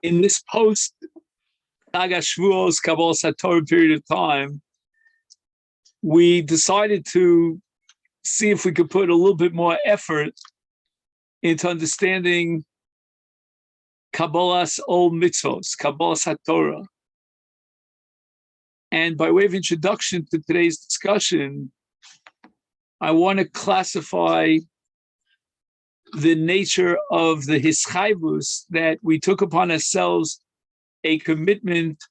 in this post Chag HaShavuos Kabbalah Satorah period of time, we decided to see if we could put a little bit more effort into understanding Kabbalah's old mitzvos, Kabbalah Satorah. And by way of introduction to today's discussion, I want to classify the nature of the hischayvus that we took upon ourselves a commitment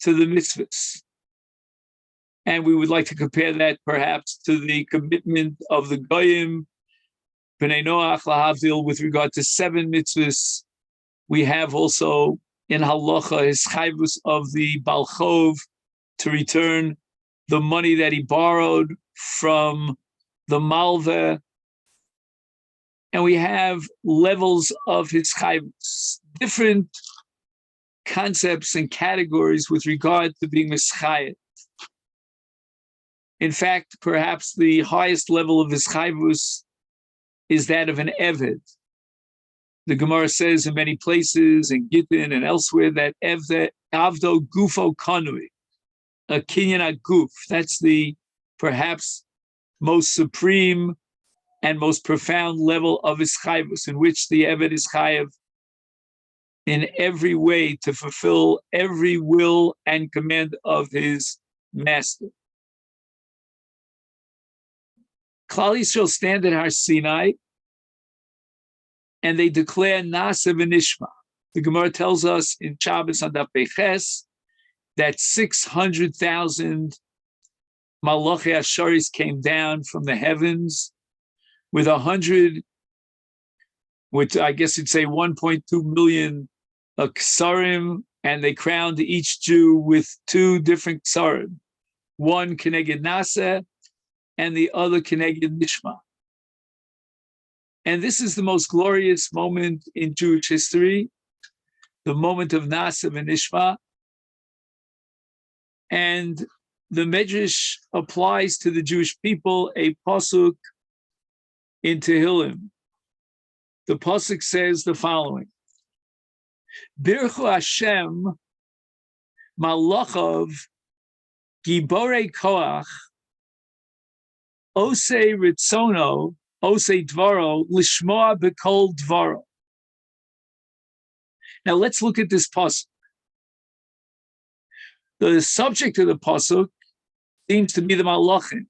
to the mitzvahs. And we would like to compare that perhaps to the commitment of the Goyim, B'nai Noach, lahavdil, with regard to 7 mitzvahs. We have also in Halacha hischayvus of the Baal Chov to return the money that he borrowed from the Malveh. And we have levels of hischayvus, different concepts and categories with regard to being mischayev. In fact, perhaps the highest level of hischayvus is that of an eved. The Gemara says in many places, in Gittin and elsewhere, that eved avdo gufo kanui, a kinyan aguf. That's the perhaps most supreme and most profound level of hischayvus, in which the eved is chayev in every way to fulfill every will and command of his master. Klal Yisrael stand at Har Sinai and they declare Naaseh ViNishma. The Gemara tells us in Shabbos on Daf Beches that 600,000 Malachei Asharis came down from the heavens with 100, which I guess you'd say 1.2 million ksarim, and they crowned each Jew with 2 different ksarim, one keneged Naaseh and the other keneged Nishma. And this is the most glorious moment in Jewish history, the moment of Naaseh ViNishma. And the Medrash applies to the Jewish people a pasuk in Tehillim. The pasuk says the following: Birchu Hashem malachav giborei koach osei ritzono osei dvaro lishmoa b'kol dvaro. Now let's look at this pasuk. The subject of the pasuk seems to be the malachim,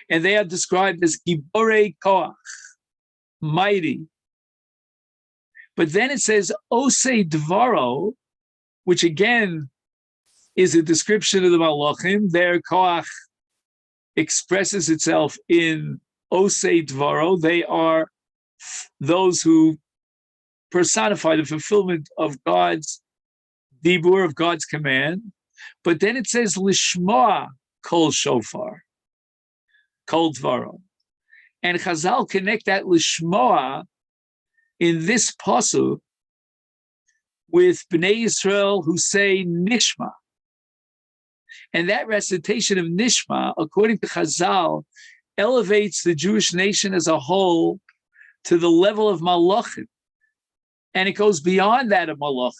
and they are described as giborei koach, mighty. But then it says osei dvaro, which again is a description of the malachim. Their koach expresses itself in osei dvaro. They are those who personify the fulfillment of God's dibur, of God's command. But then it says lishmoa kol shofar, kol dvaro. And Chazal connect that lishmoa in this pasuk with Bnei Yisrael who say Nishma. And that recitation of Nishma, according to Chazal, elevates the Jewish nation as a whole to the level of Malachim. And it goes beyond that of Malachim.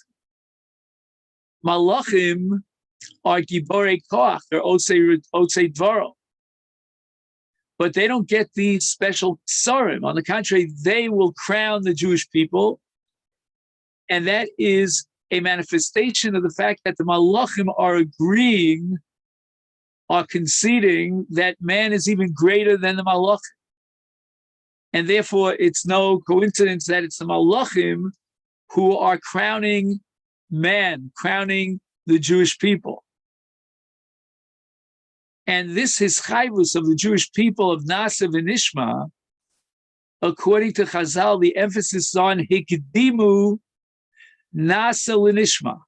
Malachim are Giborei Koach, they're Osei Dvaro. But they don't get these special tsarim. On the contrary, they will crown the Jewish people. And that is a manifestation of the fact that the Malachim are agreeing, are conceding that man is even greater than the Malachim. And therefore, it's no coincidence that it's the Malachim who are crowning man, crowning the Jewish people. And this hischayvus of the Jewish people of Naaseh ViNishma, according to Chazal, the emphasis is on hikdimu Naaseh l'nishma.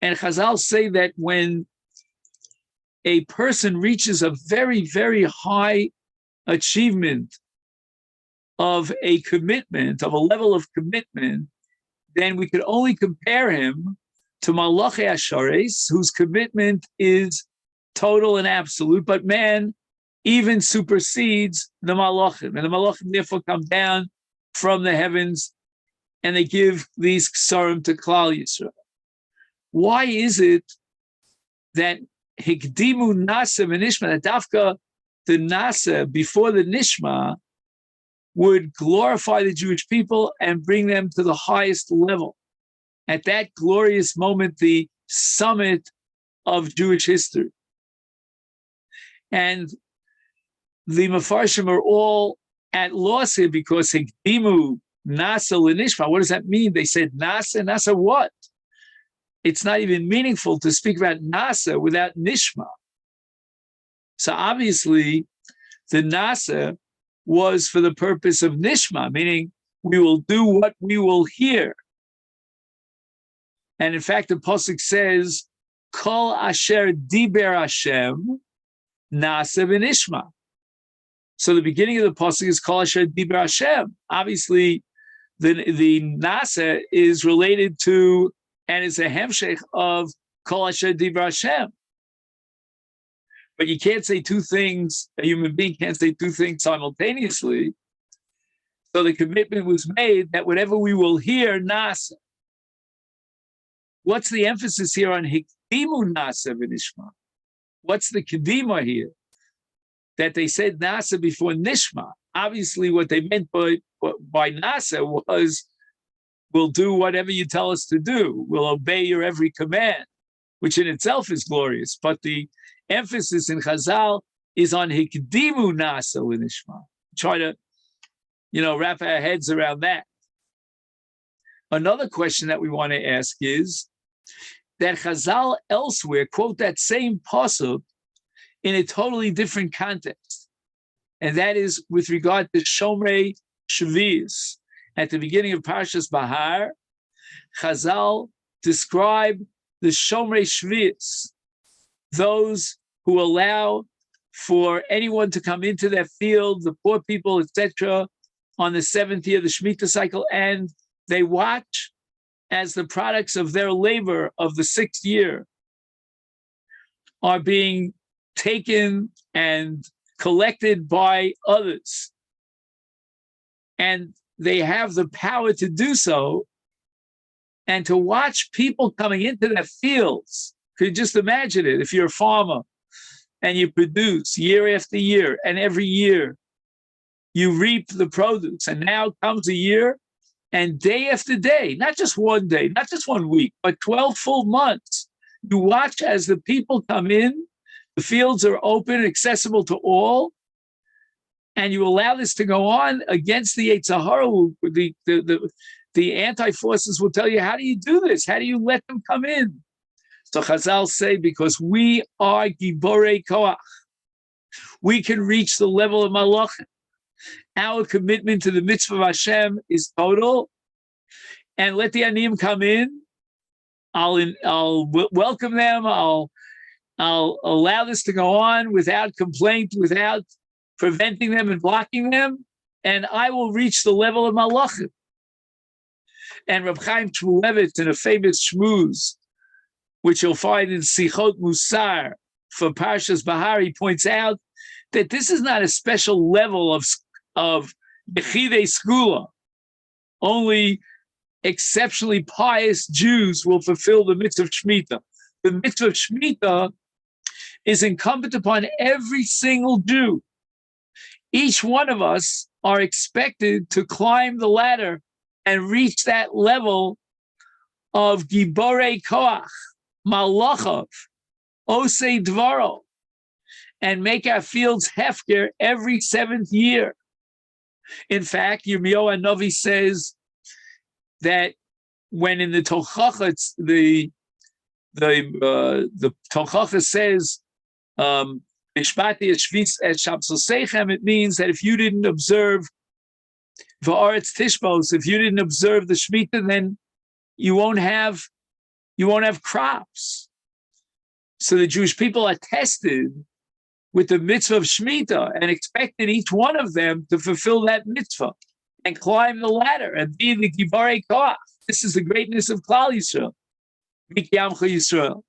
And Chazal say that when a person reaches a very, very high achievement of a commitment, of a level of commitment, then we could only compare him to Malachei Asharis, whose commitment is total and absolute, but man even supersedes the Malachim. And the Malachim therefore come down from the heavens and they give these ksarim to Klal Yisrael. Why is it that Hikdimu Naaseh ViNishma, that Dafka, the Naaseh before the Nishma, would glorify the Jewish people and bring them to the highest level? At that glorious moment, the summit of Jewish history. And the Mefarshim are all at loss here because Hikdimu Naaseh LeNishma. What does that mean? They said Naaseh, Naaseh what? It's not even meaningful to speak about Naaseh without Nishma. So obviously, the Naaseh was for the purpose of Nishma, meaning we will do what we will hear. And in fact, the Pasuk says, Kol asher diber Hashem, Naaseh ViNishma. So the beginning of the Pasuk is Kol asher diber Hashem. Obviously, the Naaseh is related to and is a hemshech of Kol asher diber Hashem. But you can't say two things, a human being can't say two things simultaneously. So the commitment was made that whatever we will hear, Naaseh. What's the emphasis here on Hikdimu Naaseh ViNishma? What's the Kedima here? That they said Naaseh before Nishma. Obviously, what they meant by Naaseh was, we'll do whatever you tell us to do. We'll obey your every command, which in itself is glorious. But the emphasis in Chazal is on Hikdimu Naaseh ViNishma. Try to, wrap our heads around that. Another question that we want to ask is that Chazal elsewhere quote that same pasuk in a totally different context, and that is with regard to Shomrei Shvius. At the beginning of Parshas Bahar, Chazal describe the Shomrei Shvius, those who allow for anyone to come into their field, the poor people, etc., on the seventh year of the Shemitah cycle, and they watch as the products of their labor of the sixth year are being taken and collected by others. And they have the power to do so, and to watch people coming into their fields. Could you just imagine it? If you're a farmer and you produce year after year, and every year you reap the produce, and now comes a year, and day after day, not just one day, not just 1 week, but 12 full months, you watch as the people come in, the fields are open, accessible to all, and you allow this to go on against the Yetzer Hara. The anti-forces will tell you, how do you do this? How do you let them come in? So Chazal say, because we are Giborei Koach, we can reach the level of Malachim. Our commitment to the mitzvah of Hashem is total, and let the Aniyim come in. I'll welcome them. I'll allow this to go on without complaint, without preventing them and blocking them, and I will reach the level of Malachim. And Reb Chaim Shmulevitz, in a famous shmooze, which you'll find in Sichot Musar for Parshas Bahar, he points out that this is not a special level of Yechidei Skula. Only exceptionally pious Jews will fulfill the mitzvah of Shemitah. The mitzvah of Shemitah is incumbent upon every single Jew. Each one of us are expected to climb the ladder and reach that level of Giborei Koach, Malachav, Osei Dvaro, and make our fields hefker every seventh year. In fact, Yirmiyahu Hanavi says that when in the Tochacha, the Tochacha says, it means that if you didn't observe Va'aretz Tishbos, if you didn't observe the Shemitah, then you won't have crops. So the Jewish people are tested with the mitzvah of Shemitah and expected each one of them to fulfill that mitzvah and climb the ladder and be the Giborei Koach. This is the greatness of Klal Yisrael. Mik'yamcha Yisrael.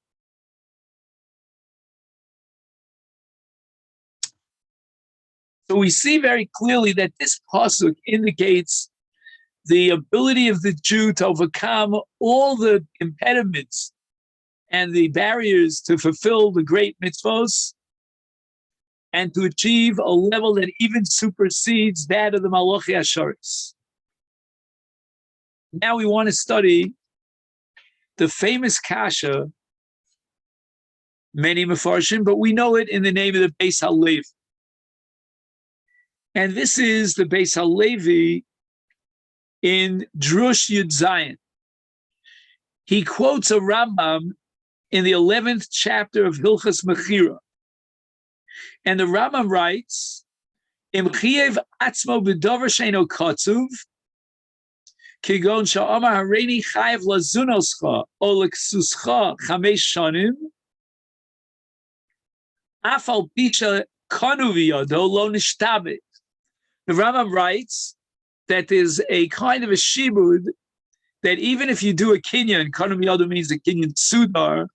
So we see very clearly that this pasuk indicates the ability of the Jew to overcome all the impediments and the barriers to fulfill the great mitzvos and to achieve a level that even supersedes that of the Malachi Asharis. Now we want to study the famous kasha, many Mefarshim, but we know it in the name of the Beis HaLevi. And this is the Beis HaLevi in Drush Yud Zayin. He quotes a Rambam in the 11th chapter of Hilchas Mechira. And the Rambam writes, Im chiev atzmo b'dover sheino kotzuv, kigon sha'amar hareini chayev lazunoscha o leksuscha chamesh shanim, afal picha kanu v'yado lo nishtabit. The Rambam writes that there's a kind of a shibud that even if you do a kinyan, kanu v'yado means a kinyan sudar,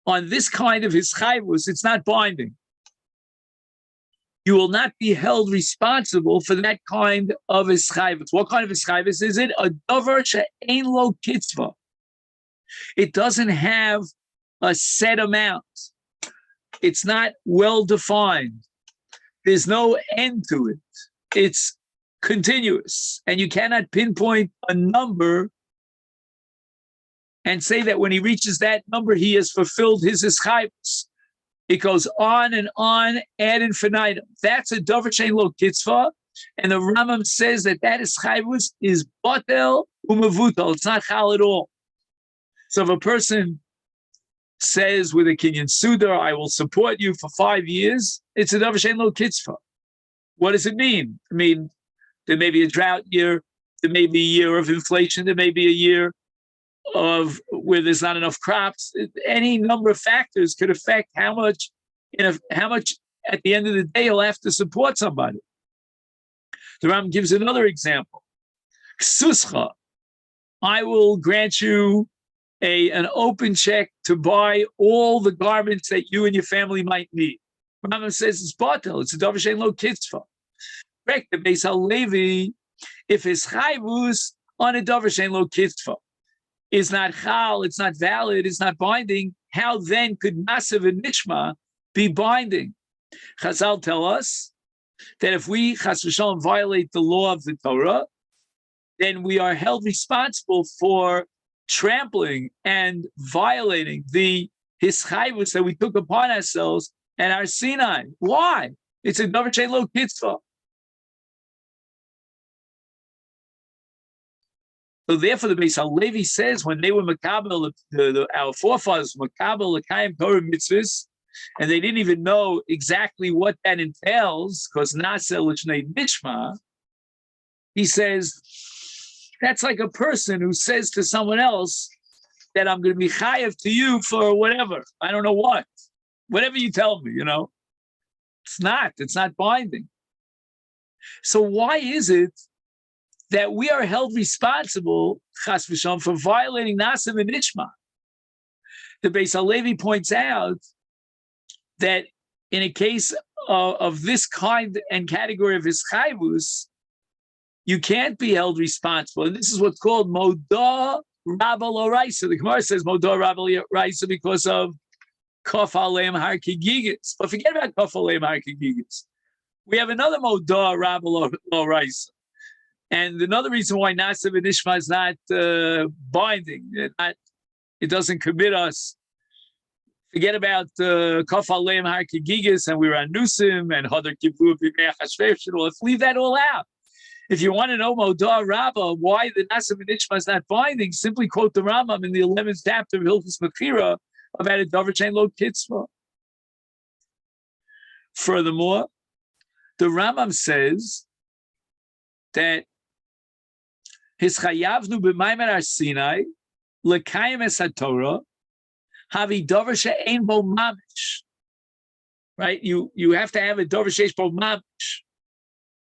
on this kind of his chayvus, it's not binding. You will not be held responsible for that kind of ischayvus. What kind of ischayvus is it? A davar she'ein lo kitzva. It doesn't have a set amount. It's not well defined. There's no end to it. It's continuous, and you cannot pinpoint a number and say that when he reaches that number, he has fulfilled his ischayvus. It goes on and on ad infinitum. That's a davar she'ein lo kitzva, and the Rambam says that ischayvus is batel umavutal. It's not chal at all. So if a person says with a kinyan sudar, I will support you for 5 years, it's a davar she'ein lo kitzva. What does it mean? I mean, there may be a drought year, there may be a year of inflation, there may be a year of where there's not enough crops. Any number of factors could affect how much at the end of the day he'll have to support somebody. The Ram gives another example. Ksuscha, I will grant you an open check to buy all the garments that you and your family might need. Ram says it's batel, it's a davar she'ein lo kitzva. Correct, the Beis HaLevi, if his chayvus on a davar she'ein lo kitzva is not chal, it's not valid, it's not binding, how then could Naaseh ViNishma be binding? Chazal tell us that if we, chas v'shalom, violate the law of the Torah, then we are held responsible for trampling and violating the hischayvus that we took upon ourselves at our Sinai. Why? It's a davar she'ein lo kitzva. So therefore, the Beis HaLevi says when they were makabel, our forefathers makabel l'kayim Torah mitzvahs, and they didn't even know exactly what that entails, because Naaseh l'shnei ViNishma, he says that's like a person who says to someone else that I'm going to be chayev to you for whatever, I don't know what, whatever you tell me, It's not binding. So why is it that we are held responsible, chas v'shalom, for violating Naaseh ViNishma? The Beis HaLevi points out that in a case of this kind and category of ischayvus, you can't be held responsible. And this is what's called modah rabal oraisa. The Gemara says modah rabal oraisa because of kaf aleim har kigigas. But forget about kaf aleim har kigigas. We have another modah rabal oraisa. And another reason why Naaseh ViNishma is not binding, it doesn't commit us. Forget about Kaf Aleim Har Kigigas, and we were on Nusim and Hadar Kivu B'Mei Chashvesh. Let's leave that all out. If you want to know Modah Rabbah, why the Naaseh ViNishma is not binding, simply quote the Rambam in the 11th chapter of Hilchos Mechira about a davar she'ein lo kitzva. Furthermore, the Rambam says that his chayavnu b'maimer ar Sinai l'kayim es haTorah havi davar she'ein bo mamish. Right? You have to have a davar she'ein bo mamish.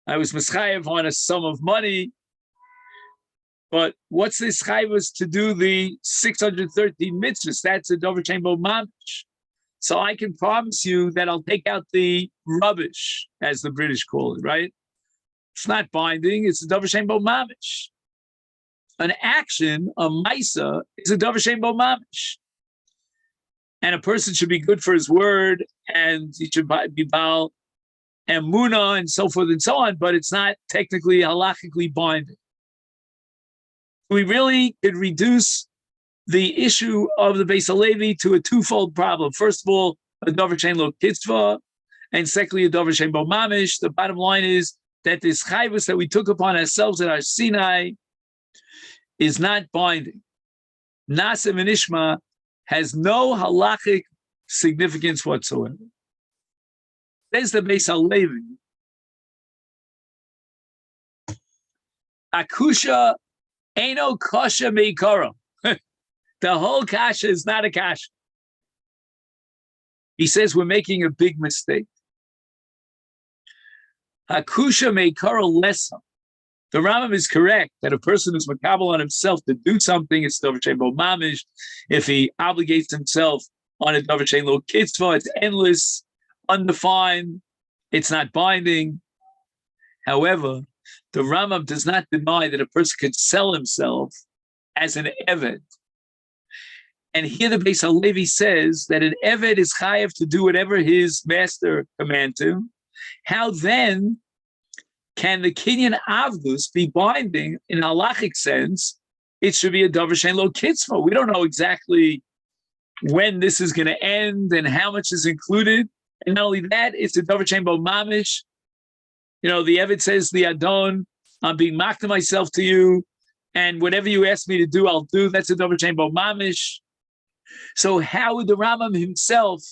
I was mischayev on a sum of money, but what's this chayvus to do the 613 mitzvahs? That's a davar she'ein bo mamish. So I can promise you that I'll take out the rubbish, as the British call it, right? It's not binding. It's a davar shein bo mamish. An action, a maisa, is a davar shein bo mamish. And a person should be good for his word, and he should be bal and muna and so forth and so on, but it's not technically halachically binding. We really could reduce the issue of the Beis Halevi to a twofold problem. First of all, a davar shein lo kitzva, and secondly, a davar shein bo mamish. The bottom line is that this chayvus that we took upon ourselves at our Sinai is not binding. Naaseh ViNishma has no halachic significance whatsoever. Says the Beis Halevi, akusha eino kasha meikara. The whole kasha is not a kasha. He says we're making a big mistake. Akusha meikara lesa. The Rambam is correct that a person who's makabel on himself to do something, it's davar shein bo mamish. If he obligates himself on a davar shein lo kitzva, it's endless, undefined, it's not binding. However, the Rambam does not deny that a person could sell himself as an eved. And here the Beis Halevi says that an eved is chayav to do whatever his master commands him. How then can the kinyan avdus be binding in halachic sense? It should be a davar shein lo kitzva. We don't know exactly when this is going to end and how much is included. And not only that, it's a davar shein bo mamish. You know, the eved says, the adon, I'm being mocked to myself to you, and whatever you ask me to do, I'll do. That's a davar shein bo mamish. So how would the Rambam himself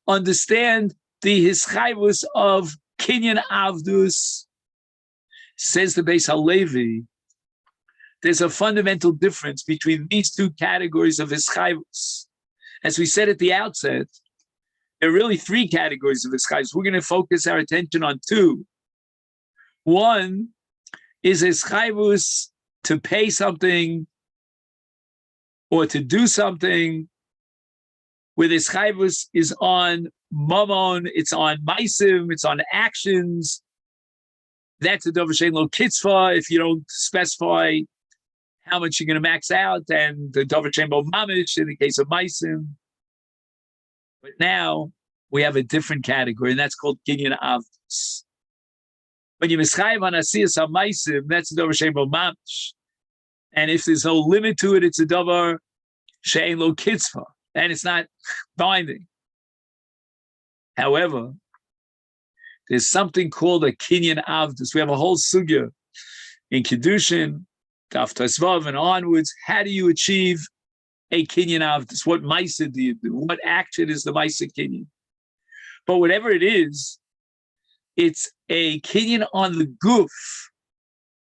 understand the hischayvus of kinyan avdus? Says the Beis Halevi, there's a fundamental difference between these two categories of hischayvus. As we said at the outset, there are really three categories of hischayvus. We're going to focus our attention on two. One is hischayvus to pay something or to do something, where this chayvus is on mamon, it's on maisim, it's on actions. That's a davar shein lo kitzva if you don't specify how much you're going to max out, and the davar shein bo mamish in the case of maisim. But now we have a different category, and that's called kinyan avdus. When you mischayev on asiyas ha-maisim, that's a davar shein bo mamish. And if there's no limit to it, it's a davar shein lo kitzva, and it's not binding. However, there's something called a kinyan avdus. We have a whole sugya in Kiddushin, Daf Tesvav and onwards. How do you achieve a kinyan avdus? What ma'aseh do you do? What action is the ma'aseh kinyan? But whatever it is, it's a kinyan on the guf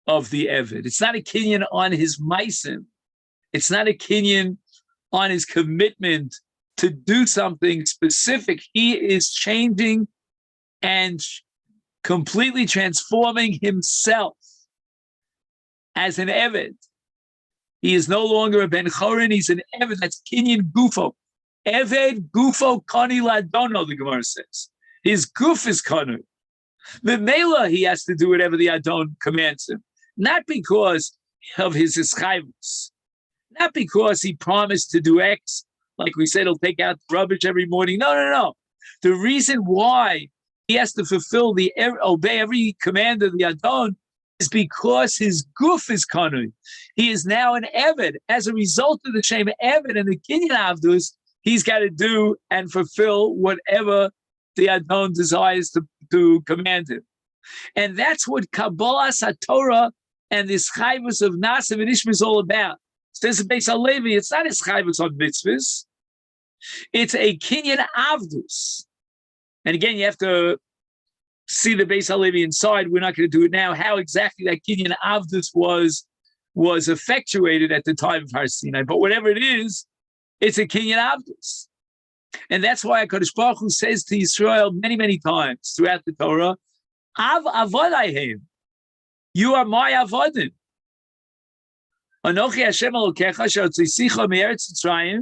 of the eved. It's not a kinyan on his ma'asim. It's not a kinyan on his commitment to do something specific. He is changing and completely transforming himself as an eved. He is no longer a ben chorin, he's an eved. That's kinyan gufo. Eved gufo kani ladono, the Gemara says. His guf is kanu. The mela, he has to do whatever the adon commands him. Not because of his ischayvus. Not because he promised to do X, like we said, he'll take out rubbish every morning. No. The reason why he has to obey every command of the Adon is because his guf is kanu. He is now an eved. As a result of the shem eved and the kinyan avdus, he's got to do and fulfill whatever the Adon desires to command him. And that's what Kabbalah HaTorah and this chayvus of Naaseh ViNishma is all about. Says the Beis Halevi, it's not a chayvus on mitzvahs. It's a kinyan avdus. And again, you have to see the Beis Halevi inside. We're not going to do it now. How exactly that kinyan avdus was effectuated at the time of Har Sinai. But whatever it is, it's a kinyan avdus. And that's why HaKadosh Baruch Hu says to Yisrael many, many times throughout the Torah, Av avodayhem, you are my avodim. Anochi Hashem Elokecha she'otzisecha me'eretz Mitzrayim.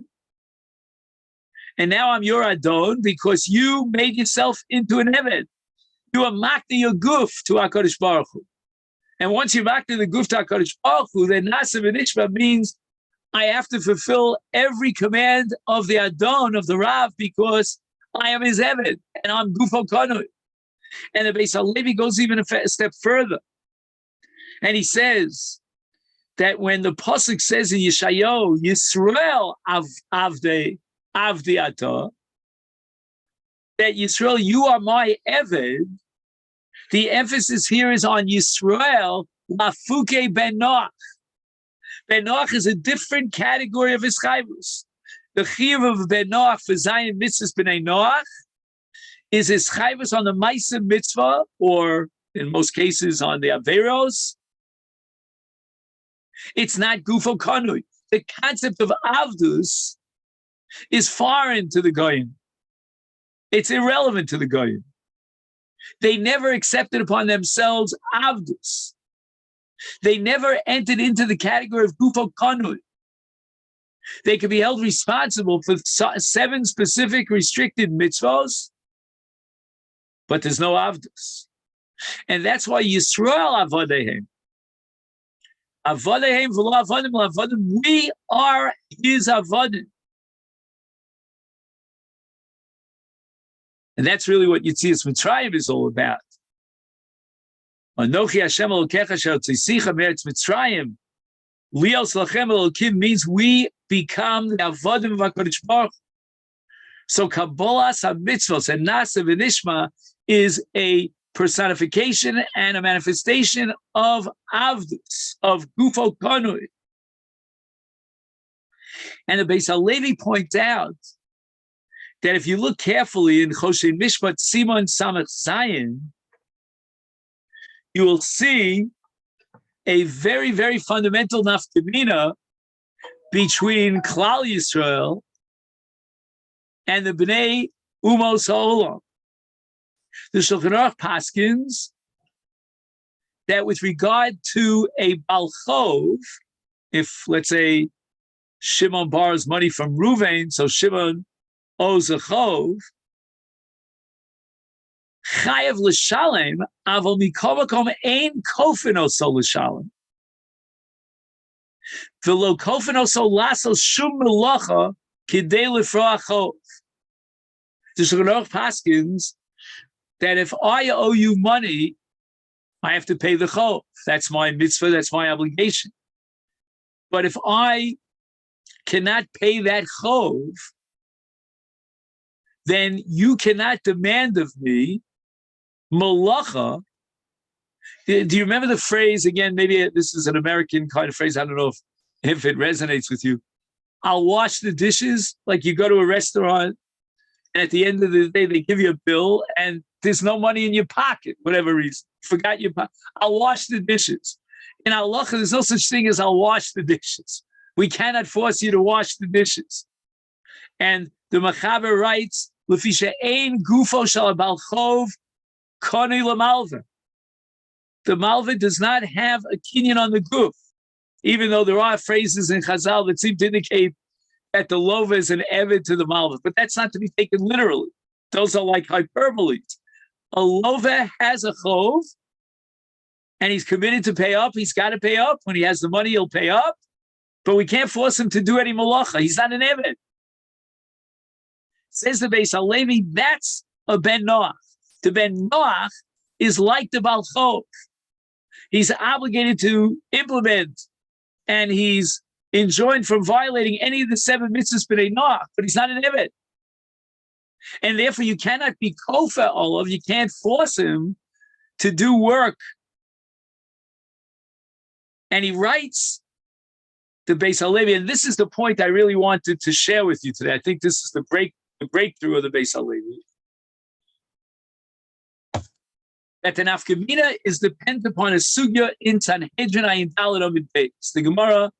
And now I'm your Adon because you made yourself into an Eved. You are makni your guf to HaKadosh Baruch Hu. And once you're back to the Gufta Kodesh Baruch Hu, then Naaseh ViNishma means I have to fulfill every command of the Adon, of the Rav, because I am his Eved, and I'm Gufo Konui. And the Beis HaLevi goes even a step further. And he says that when the Pasuk says in Yeshayahu, Yisrael Avdi Ata, that Yisrael, you are my Eved, the emphasis here is on Yisrael, Lafuke Ben Noach. Ben Noach is a different category of Ischayvus. The Chiyuv of Ben Noach for Zayin Mitzvahs B'nai Noach is Ischayvus on the Maisa Mitzvah, or in most cases on the Averos. It's not Gufo Konui. The concept of Avdus is foreign to the Goyim. It's irrelevant to the Goyim. They never accepted upon themselves Avdus. They never entered into the category of Gufo Konui. They could be held responsible for 7 specific restricted mitzvos, but there's no Avdus. And that's why Yisrael Avodehem. Avodehem v'lo avodim l'avodim. We are his avodim. And that's really what Yetzias Mitzrayim is all about. Anochi Hashem Elokecha asher tzisicha me'eretz Mitzrayim. Lios lachem Elokim means we become the avodim of HaKadosh Baruch. So Kabbalas HaMitzvos and Naaseh ViNishma is a personification and a manifestation of Avdus, of Gufo Konui. And the Beis HaLevi points out that if you look carefully in Choshen Mishpat Simon Samach Zayin, you will see a very, very fundamental nafkamina between Klal Yisrael and the Bnei Umos HaOlam. The Shulchan Aruch paskins that with regard to a Balchov, if, let's say, Shimon borrows money from Ruvain, so Shimon owes a chov, chayav l'shalem, aval mikovakom ein kofin oso l'shalem. V'lo kofin oso lasos shum melacha kidei lifroach chov. The Shulchan Aruch paskins that if I owe you money, I have to pay the chov. That's my mitzvah, that's my obligation. But if I cannot pay that chov, then you cannot demand of me malacha. Do you remember the phrase, again, maybe this is an American kind of phrase, I don't know if it resonates with you. I'll wash the dishes, like you go to a restaurant, and at the end of the day, they give you a bill, and there's no money in your pocket, whatever reason. You forgot your pocket. I'll wash the dishes. In Halacha, there's no such thing as I'll wash the dishes. We cannot force you to wash the dishes. And the Machaber writes, "Lefisha ein gufo shel balchov koni lamalva." The malva does not have a kinyan on the guf, even though there are phrases in Chazal that seem to indicate that the lova is an eved to the malva, but that's not to be taken literally. Those are like hyperboles. A lova has a chov, and he's committed to pay up. He's got to pay up. When he has the money, he'll pay up. But we can't force him to do any malacha. He's not an eved. Says the Beis HaLevi, that's a Ben Noach. The Ben Noach is like the Baal Chov. He's obligated to implement, and he's enjoined from violating any of the 7 mitzvahs b'nei Noach, but he's not an eved. And therefore, you cannot be kofa olav. You can't force him to do work. And he writes, the Beis HaLevi, and this is the point I really wanted to share with you today. I think this is the breakthrough of the Beis HaLevi. That the nafkamina is dependent upon a sugya in Hegyonei and Daled Amud Beis. The Gemara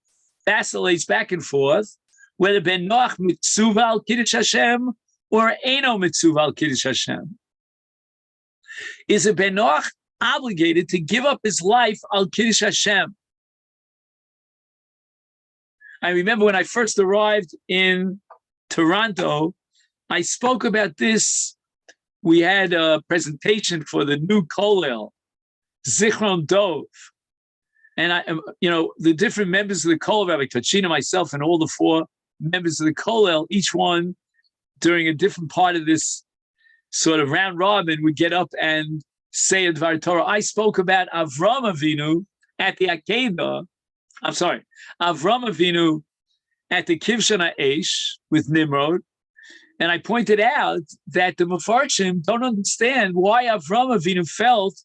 vacillates back and forth whether Ben Noach mitzuva al Kiddush Hashem or Eino mitzuva al Kiddush Hashem. Is a Ben Noach obligated to give up his life al Kiddush Hashem? I remember when I first arrived in Toronto, I spoke about this. We had a presentation for the new Kollel, Zichron Dov, And the different members of the Kollel, Rabbi Kachina, myself, and all the 4 members of the Kollel, each one during a different part of this sort of round robin would get up and say a Dvar Torah. I spoke about Avram Avinu at the Akedah. Avram Avinu at the Kivshon HaEsh with Nimrod. And I pointed out that the Mefarshim don't understand why Avram Avinu felt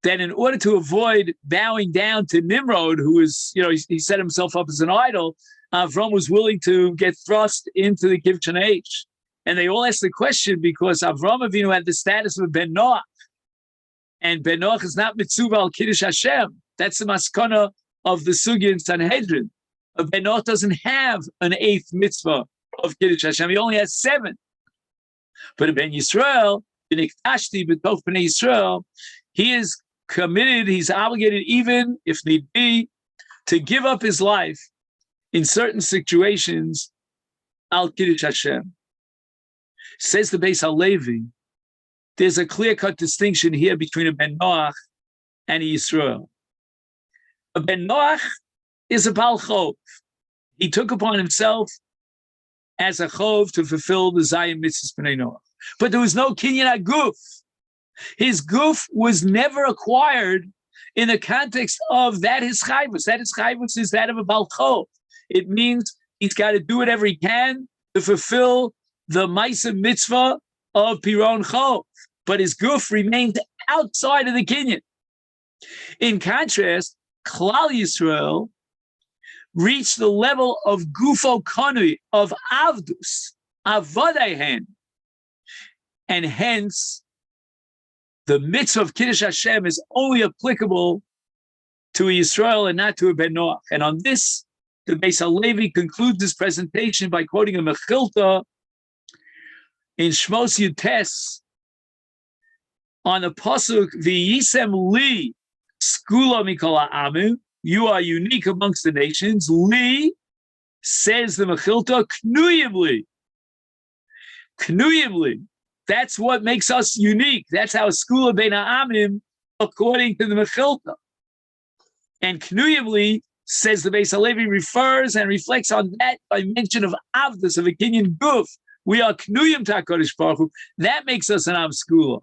that in order to avoid bowing down to Nimrod, who was, he set himself up as an idol, Avram was willing to get thrust into the Kivshon HaEsh. And they all asked the question because Avram Avinu had the status of a Ben Noach. And Ben Noach is not Mitzvah al Kiddush Hashem. That's the maskana of the Sugya in Sanhedrin. A Ben Noach doesn't have an 8th mitzvah of Kiddush Hashem. He only has 7. But a Ben Yisrael, B'niktashti b'tof B'nei Yisrael, he is committed, he's obligated, even if need be, to give up his life in certain situations al Kiddush Hashem. Says the Beis HaLevi, there's a clear-cut distinction here between a Ben Noach and a Yisrael. A Ben Noach is a Baal Chov. He took upon himself as a Chov to fulfill the Zayim Mitzvahs B'nai Noach. But there was no Kinyan HaGuf. His Guf was never acquired in the context of that his Chayvus. That his Chayvus is that of a Baal Chov. It means he's got to do whatever he can to fulfill the Maisa Mitzvah of Piron Chov. But his Guf remained outside of the Kinyan. In contrast, Klal Yisrael reached the level of Gufo Kanui, of Avdus, Avadayhen. And hence, the mitzvah of Kiddush Hashem is only applicable to a Yisrael and not to a Ben Noach. And on this, the Beis HaLevi concludes this presentation by quoting a Mechilta in Shmos Yutes on the pasuk V'yisem li skula mikol ha'amim. You are unique amongst the nations. Li, says the Mechilta, knuyim li. That's what makes us unique. That's how skula bein ha'amim, according to the Mechilta. And knuyim li, says the Beis HaLevi, refers and reflects on that dimension of avdus, of a Kinyan Guf. We are knuyim ta'kodesh baruch Hu. That makes us an am skula.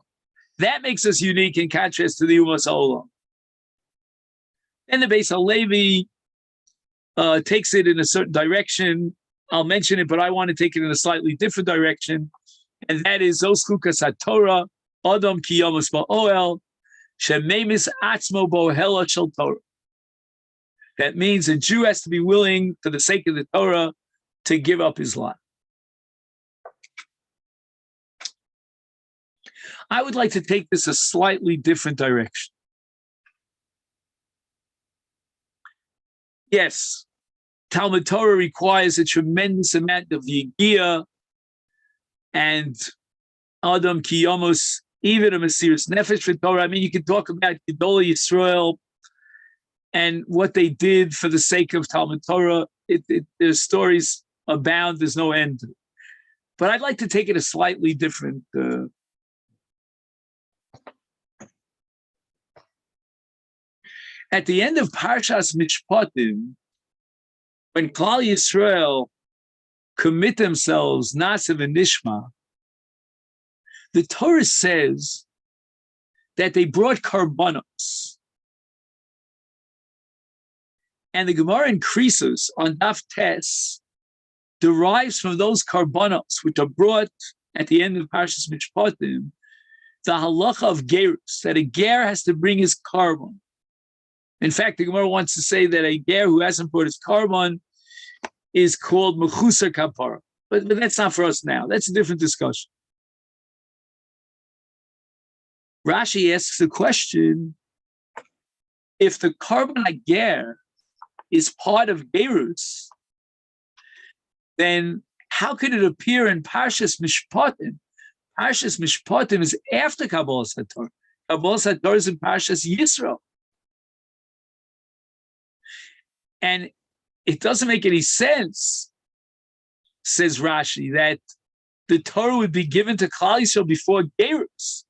That makes us unique in contrast to the Umas Olam. And the Beis HaLevi takes it in a certain direction. I'll mention it, but I want to take it in a slightly different direction. And that is Zos Chukas HaTorah, Adam ki yamas ba'oel, shememis atzmo bo'hela shel Torah. That means a Jew has to be willing, for the sake of the Torah, to give up his life. I would like to take this a slightly different direction. Yes, Talmud Torah requires a tremendous amount of yigia and Adam Kiyamos, even a Mesiras Nefesh for Torah. I mean, you can talk about Gedolei Yisrael and what they did for the sake of Talmud Torah. There's stories abound, there's no end to it. But I'd like to take it a slightly different at the end of Parshas Mishpatim, when Klal Yisrael commit themselves, Naaseh ViNishma, the Torah says that they brought karbanos. And the Gemara in Krisos on Daf Tes derives from those karbanos, which are brought at the end of Parshas Mishpatim, the halacha of gerus, that a ger has to bring his karban. In fact, the Gemara wants to say that a ger who hasn't brought his karban is called mechusar kapara. But that's not for us now. That's a different discussion. Rashi asks the question, if the karban ager is part of gerus, then how could it appear in Parshas Mishpatim? Parshas Mishpatim is after Kabbalas HaTorah. Kabbalas HaTorah is in Parshas Yisro. And it doesn't make any sense, says Rashi, that the Torah would be given to Klal Yisrael before Gerus.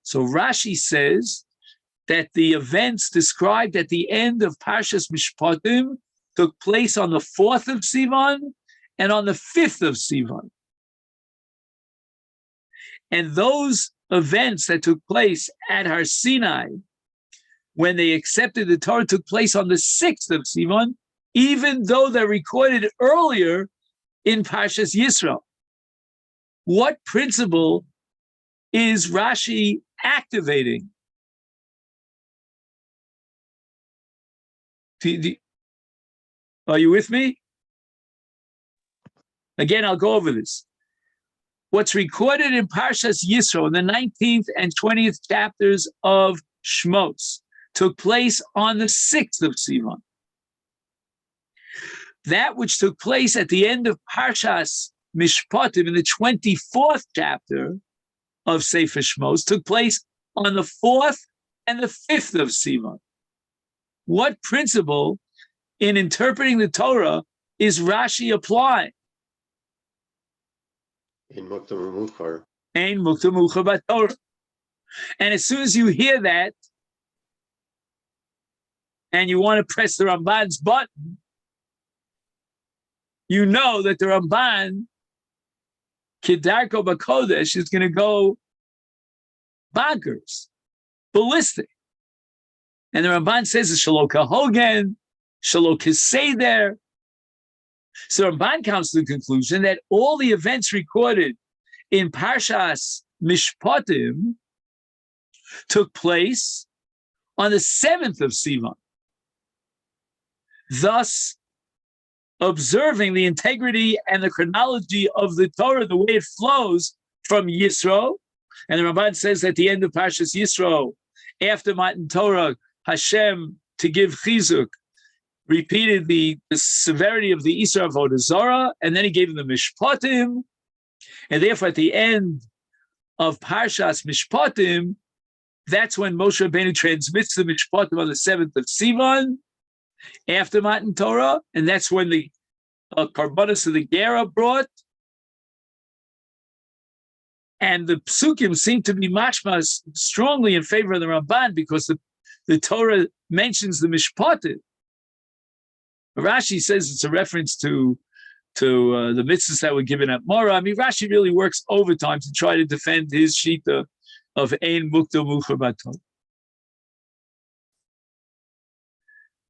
So Rashi says that the events described at the end of Parshas Mishpatim took place on the 4th of Sivan and on the 5th of Sivan. And those events that took place at Har Sinai, when they accepted the Torah, took place on the 6th of Sivan, even though they're recorded earlier in Parshas Yisro. What principle is Rashi activating? Are you with me? Again, I'll go over this. What's recorded in Parshas Yisro, in the 19th and 20th chapters of Shmos, took place on the 6th of Sivan. That which took place at the end of Parshas Mishpatim, in the 24th chapter of Sefer Shmos, took place on the 4th and the 5th of Sivan. What principle in interpreting the Torah is Rashi applying? Ein Mukta Mukhar. Ein Mukta Mukhar B'Torah. And as soon as you hear that, and you want to press the Ramban's button, you know that the Ramban, Kedarko B'Kodesh, is going to go bonkers, ballistic. And the Ramban says it's Shalok HaHogen, Shalok HaSeder. So Ramban comes to the conclusion that all the events recorded in Parshas Mishpatim took place on the 7th of Sivan, thus observing the integrity and the chronology of the Torah, the way it flows from Yisro. And the Ramban says at the end of Parshas Yisro, after Matan Torah, Hashem, to give chizuk, repeated the severity of the Isra Avodah Zarah, and then he gave them the Mishpatim. And therefore, at the end of Parshas Mishpatim, that's when Moshe Rabbeinu transmits the Mishpatim on the 7th of Sivan, after Matan Torah, and that's when the Karbanos of the Gera brought. And the Psukim seem to be mashma strongly in favor of the Ramban, because the Torah mentions the Mishpatim. Rashi says it's a reference to the mitzvahs that were given at Mora. I mean, Rashi really works overtime to try to defend his shita of Ein Mukta Mukhar B'Torah.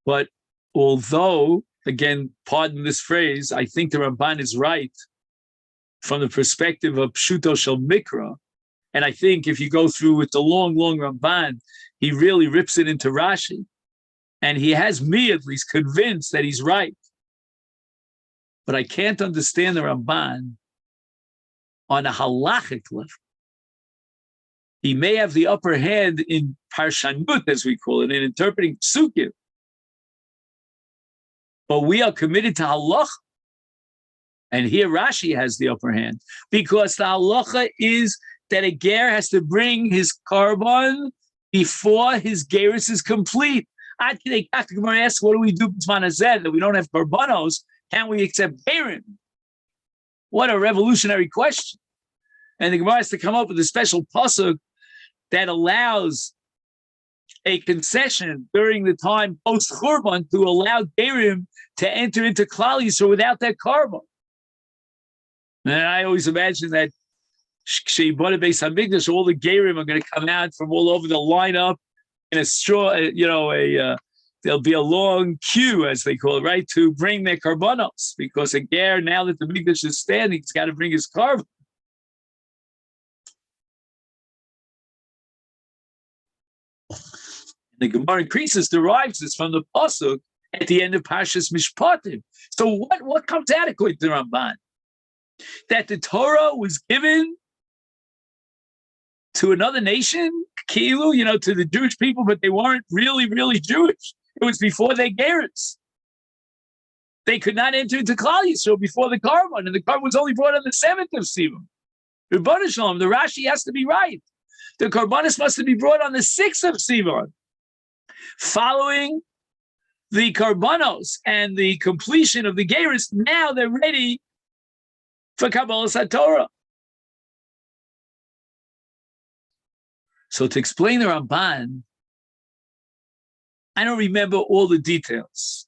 But although, again, pardon this phrase, I think the Ramban is right from the perspective of Pshuto Shel Mikra, and I think if you go through with the long Ramban, he really rips it into Rashi. And he has me at least convinced that he's right. But I can't understand the Ramban on a halachic level. He may have the upper hand in Parshanut, as we call it, in interpreting Psukim. But we are committed to halacha. And here Rashi has the upper hand, because the halacha is that a ger has to bring his carbon before his gerus is complete. The Gemara asks, what do we do that we don't have karbanos? Can we accept gerim? What a revolutionary question. And the Gemara has to come up with a special pasuk that allows a concession during the time post-Churban to allow gerim to enter into Klal Yisrael without that carbon. And I always imagine that Sheibada Beis Hamikdash, all the gerim are going to come out from all over the lineup in a straw, there'll be a long queue, as they call it, right, to bring their karbanos, because a ger, now that the mikdash is standing, he's got to bring his carbon. The Gemara in Krisus derives this from the pasuk at the end of Parshas Mishpatim. So what comes out according to the Ramban? That the Torah was given to another nation, Kilu, to the Jewish people, but they weren't really Jewish. It was before their gerus. They could not enter into Klal Yisrael before the carbon, and the carbon was only brought on the 7th of Sivan. Rebbeinu Shalom, the Rashi has to be right. The karbanos must be brought on the 6th of Sivan. Following the karbanos and the completion of the gerus, now they're ready for Kabbalas HaTorah. So to explain the Ramban, I don't remember all the details.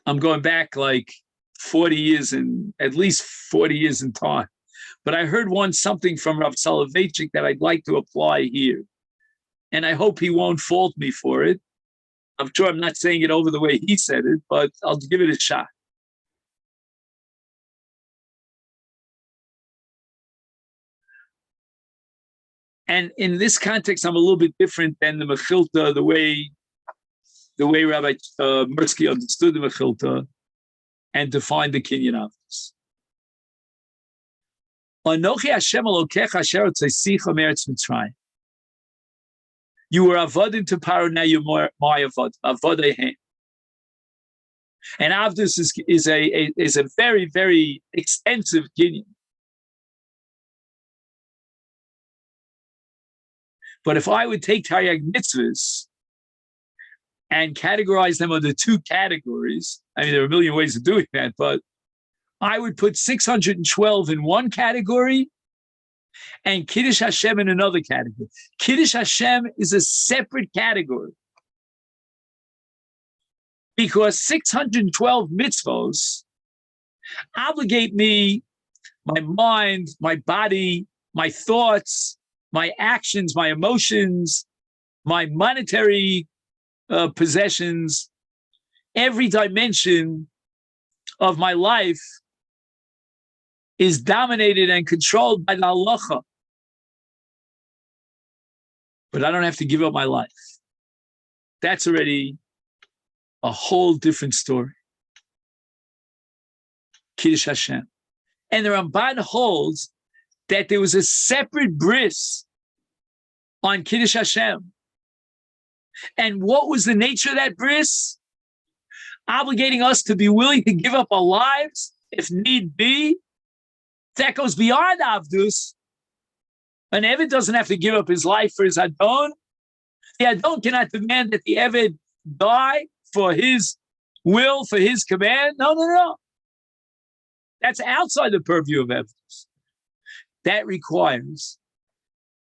I'm going back like 40 years and at least 40 years in time. But I heard once something from Rav Soloveitchik that I'd like to apply here. And I hope he won't fault me for it. I'm sure I'm not saying it over the way he said it, but I'll give it a shot. And in this context, I'm a little bit different than the Mechilta, the way Rabbi Mirsky understood the Mechilta and defined the Kinyan Avos. Anochi Hashem Elokecha asher hotzeisecha me'eretz Mitzrayim. You were avodim to Paro, now you're my avodehem. And Avdus is a very, very extensive Kinyan. But if I would take Taryag mitzvahs and categorize them under two categories, I mean, there are a million ways of doing that, but I would put 612 in one category and Kiddush Hashem in another category. Kiddush Hashem is a separate category because 612 mitzvos obligate me, my mind, my body, my thoughts, my actions, my emotions, my monetary possessions, every dimension of my life is dominated and controlled by the halacha. But I don't have to give up my life. That's already a whole different story. Kiddush Hashem. And the Ramban holds that there was a separate bris on Kiddush Hashem. And what was the nature of that bris? Obligating us to be willing to give up our lives if need be. That goes beyond Avdus. An Eved doesn't have to give up his life for his Adon. The Adon cannot demand that the Eved die for his will, for his command. No. That's outside the purview of Avdus. That requires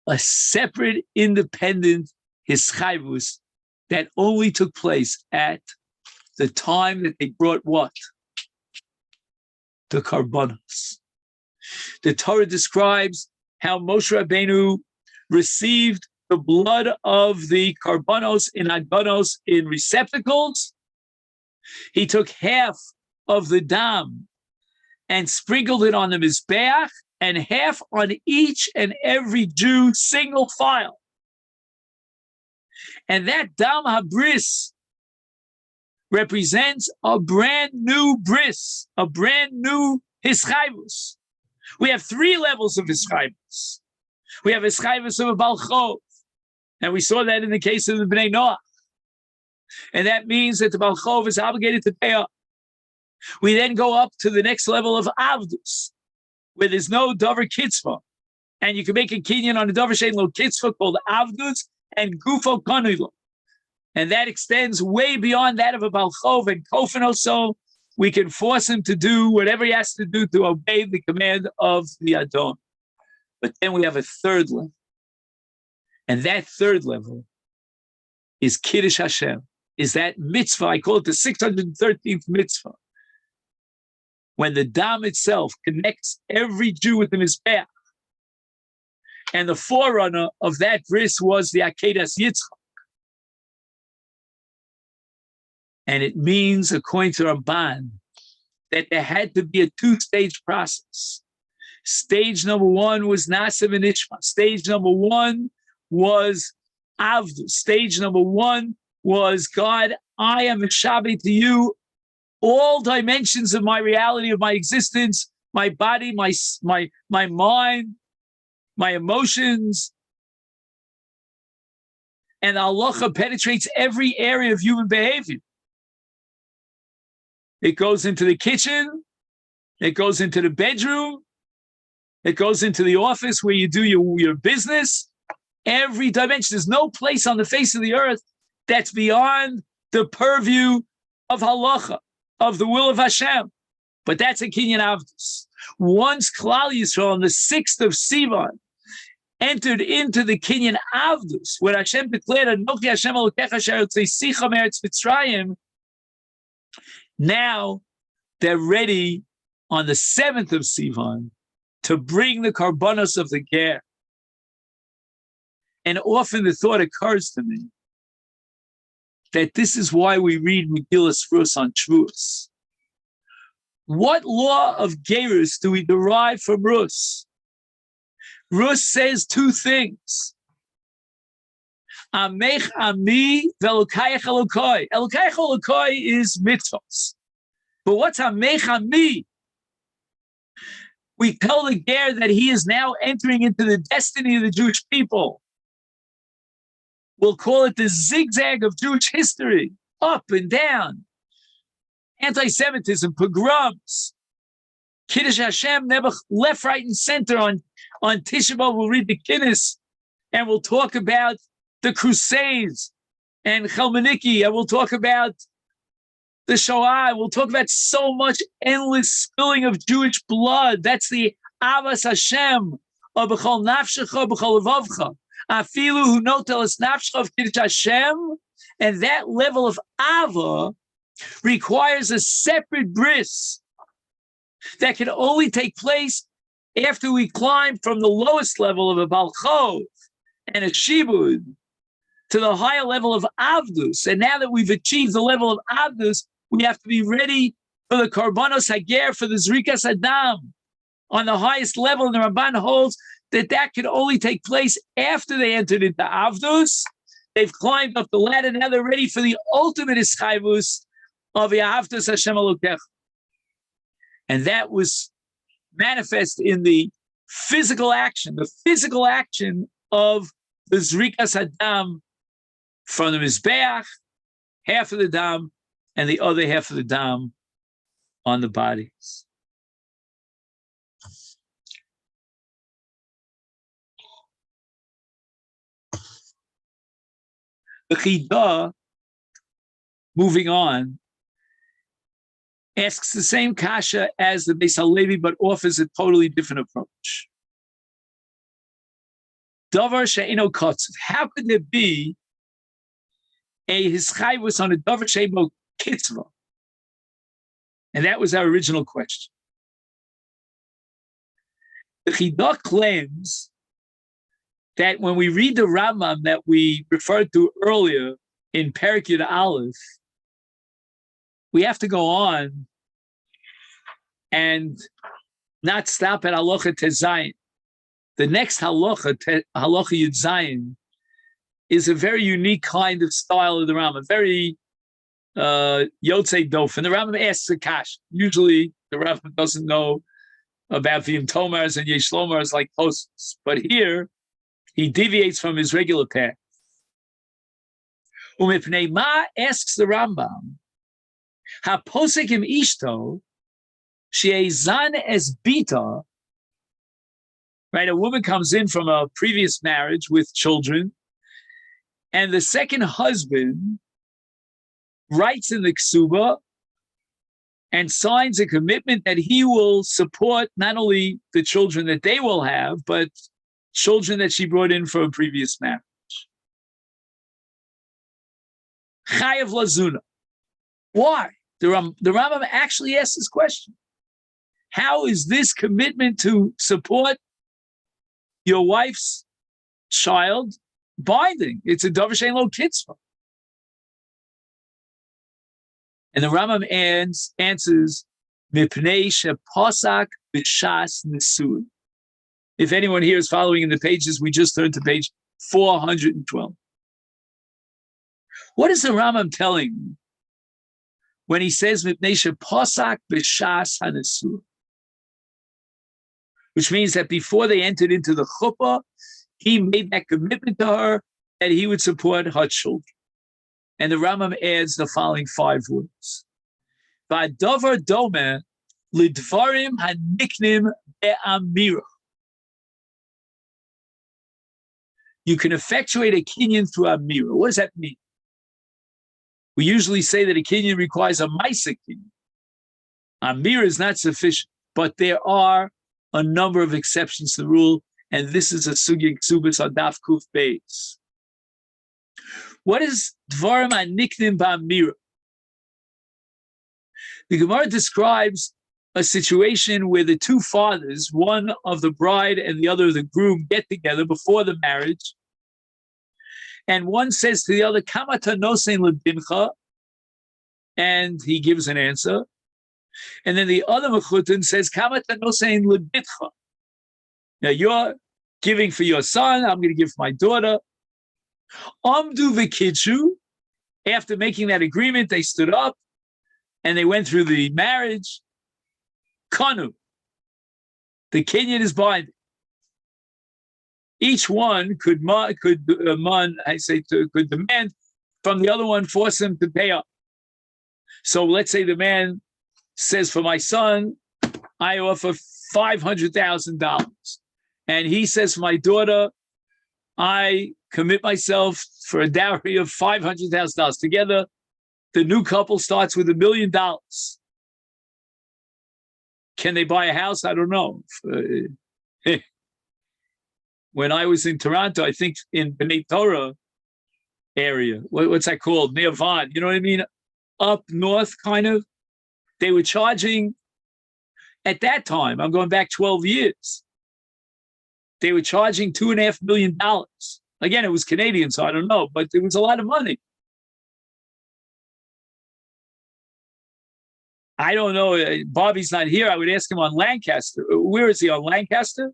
a separate, independent hischayvus that only took place at the time that they brought what? The karbanos. The Torah describes how Moshe Rabbeinu received the blood of the karbanos in aganos in receptacles. He took half of the dam and sprinkled it on the mizbeach, and half on each and every Jew, single file. And that dam habris represents a brand new bris, a brand new hischayvus. We have three levels of hischayvus. We have hischayvus of a balchov, and we saw that in the case of the Bnei Noach. And that means that the balchov is obligated to pay up. We then go up to the next level of avdus, where there's no davar kitzvah, and you can make a kinyan on a davar shein lo kitzvah called avdus and gufo konilo, and that extends way beyond that of a balchov and kofen. So we can force him to do whatever he has to do to obey the command of the Adon. But then we have a third level, and that third level is Kiddush Hashem, is that mitzvah. I call it the 613th mitzvah. When the dam itself connects every Jew with the mizbeach, and the forerunner of that bris was the Akedas Yitzchak. And it means, according to Ramban, that there had to be a two-stage process. Stage number one was Naaseh ViNishma. Stage number one was Avdu. Stage number one was, God, I am a Shabbat to you, all dimensions of my reality, of my existence, my body, my mind, my emotions. And halacha penetrates every area of human behavior. It goes into the kitchen, it goes into the bedroom, it goes into the office where you do your business. Every dimension. There's no place on the face of the earth that's beyond the purview of halacha, of the will of Hashem. But that's a kinyan avdus. Once Klal Yisrael on the 6th of Sivan entered into the Kinyan Avdus, where Hashem declared, Anochi Hashem Elokecha asher hotzicha me'eretz Mitzrayim, now they're ready on the 7th of Sivan to bring the karbanos of the ger. And often the thought occurs to me that this is why we read Megillas Rus on Shavuos. What law of gerus do we derive from Rus? Rus says two things. Amech ami ve'elokayach elokai. Elokayach elokai is mitzvos. But what's Amech ami? We tell the ger that he is now entering into the destiny of the Jewish people. We'll call it the zigzag of Jewish history, up and down. Anti-Semitism, pogroms, Kiddush Hashem, Nebuch, left, right, and center on Tisha B'Av. We'll read the Kiddush, and we'll talk about the Crusades and Chalmoniki, and we'll talk about the Shoah. We'll talk about so much endless spilling of Jewish blood. That's the Avas Hashem of B'chol Nafshecha, B'chol Levavcha. Afilu who notelas nafshecha of Kiddush Hashem, and that level of Ava requires a separate bris that can only take place after we climb from the lowest level of a Balchov and a Shibud to the higher level of Avdus. And now that we've achieved the level of Avdus, we have to be ready for the Karbanos Hager, for the Zrikas Adam on the highest level. And the Ramban holds that can only take place after they entered into Avdus. They've climbed up the ladder. Now they're ready for the ultimate Ischayvus of Yahavtus Hashem Elokecha. And that was manifest in the physical action of the Zrikas Adam from the Mizbeach, half of the dam, and the other half of the dam on the bodies. The Chidah, moving on, asks the same kasha as the Beis HaLevi, but offers a totally different approach. Davar she'eno kotzev. How could there be a hischayvus on a davar she'eno kitzvah? And that was our original question. The Chidah claims that when we read the Rambam that we referred to earlier in Perek Yud Aleph, we have to go on and not stop at Halacha Tezayin. The next Halacha, Halacha Yud Zayin, is a very unique kind of style of the Rambam, very Yotzei Dof. And the Rambam asks a kash. Usually the Rambam doesn't know about V'im Tomars and Yesh Lomars like Tosfos. But here, he deviates from his regular path. Umipnei ma asks the Rambam, haposekim ishto, she'ezan es bita, right? A woman comes in from a previous marriage with children, and the second husband writes in the ksuba and signs a commitment that he will support not only the children that they will have, but children that she brought in from a previous marriage. Chayav lazuna. Why? The Rambam actually asks this question. How is this commitment to support your wife's child binding? It's a davar she'ein lo kitzvah. And the Rambam answers, mipnei sheposak b'shas nesuin. If anyone here is following in the pages, we just turned to page 412. What is the Rambam telling me when he says mipnei sheposak b'shas hanesuin? Which means that before they entered into the chuppah, he made that commitment to her that he would support her children. And the Rambam adds the following 5 words. V'adavar domeh lidvarim haniknim be'amira. You can effectuate a kinyan through amira. What does that mean? We usually say that a kinyan requires a maisa kinyan. Amira is not sufficient, but there are a number of exceptions to the rule, And this is a sugya ksubas adaf kuf beis. What is dvarim haniknim ba'amira? The Gemara describes a situation where the two fathers, one of the bride and the other of the groom, get together before the marriage. And one says to the other, Kamata nosein lebincha, and he gives an answer. And then the other mechutin says, Kamata nosein lebitcha. Now you're giving for your son, I'm going to give for my daughter. Amdu v'kidshu. After making that agreement, they stood up and they went through the marriage. Kanu. The kinyan is binding. Each one could demand from the other one, force him to pay up. So let's say the man says, for my son, I offer $500,000. And he says, for my daughter, I commit myself for a dowry of $500,000. Together, the new couple starts with $1 million. Can they buy a house? I don't know. When I was in Toronto, I think in B'nai Torah area, what's that called? Near Vaughan, you know what I mean? Up north, kind of. They were charging, at that time, I'm going back 12 years, they were charging $2.5 million. Again, it was Canadian, so I don't know, but it was a lot of money. I don't know. Bobby's not here. I would ask him on Lancaster. Where is he, on Lancaster?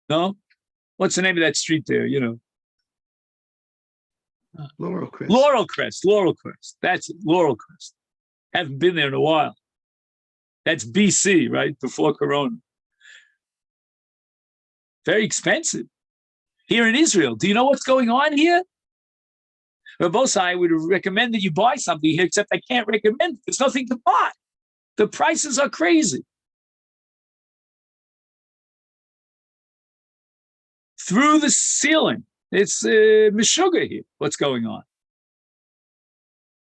No? What's the name of that street there, you know? Laurel Crest. Laurel Crest. That's it, Laurel Crest. Haven't been there in a while. That's BC, right? Before Corona. Very expensive. Here in Israel. Do you know what's going on here? Rabosai, I would recommend that you buy something here, except I can't recommend it. There's nothing to buy. The prices are crazy. Through the ceiling. It's meshuggah here, what's going on.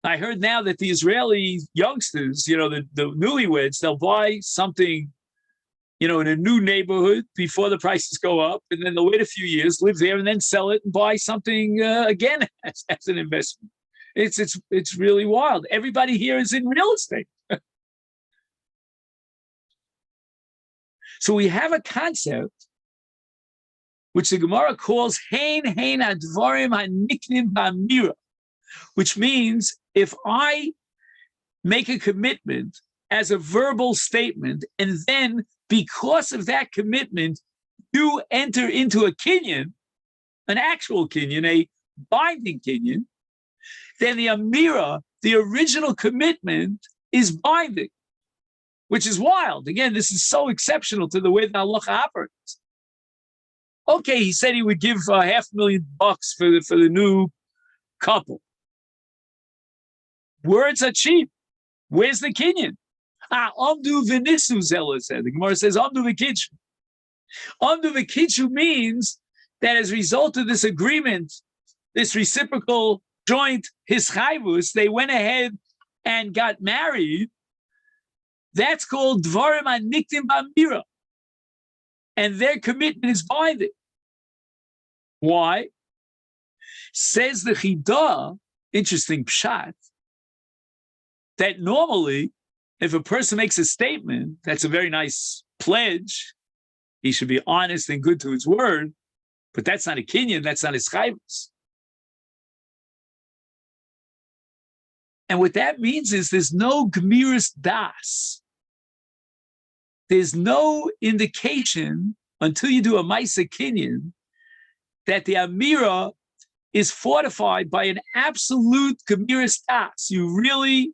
I heard now that the Israeli youngsters, you know, the newlyweds, they'll buy something, you know, in a new neighborhood before the prices go up, and then they'll wait a few years, live there, and then sell it and buy something again as an investment. It's really wild. Everybody here is in real estate. So we have a concept which the Gemara calls hein advarim haniknim ba'amira, which means if I make a commitment as a verbal statement, and then because of that commitment, you enter into a kinyan, an actual kinyan, a binding kinyan, then the amira, the original commitment, is binding, which is wild. Again, this is so exceptional to the way the halacha operates. Okay, he said he would give $500,000 for the new couple. Words are cheap. Where's the kinyan? Amdu v'nisu, Zella said. The Gemara says, Amdu v'kidshu. Amdu v'kidshu means that as a result of this agreement, this reciprocal joint hischayvus, they went ahead and got married. That's called dvarim haniktim ba'amira. And their commitment is binding. Why? Says the Chidah, interesting pshat, that normally, if a person makes a statement, that's a very nice pledge. He should be honest and good to his word, but that's not a kinyan, that's not his chayvus. And what that means is there's no gemiris das. There's no indication until you do a maisa kinyan that the amira is fortified by an absolute gemiris das. You really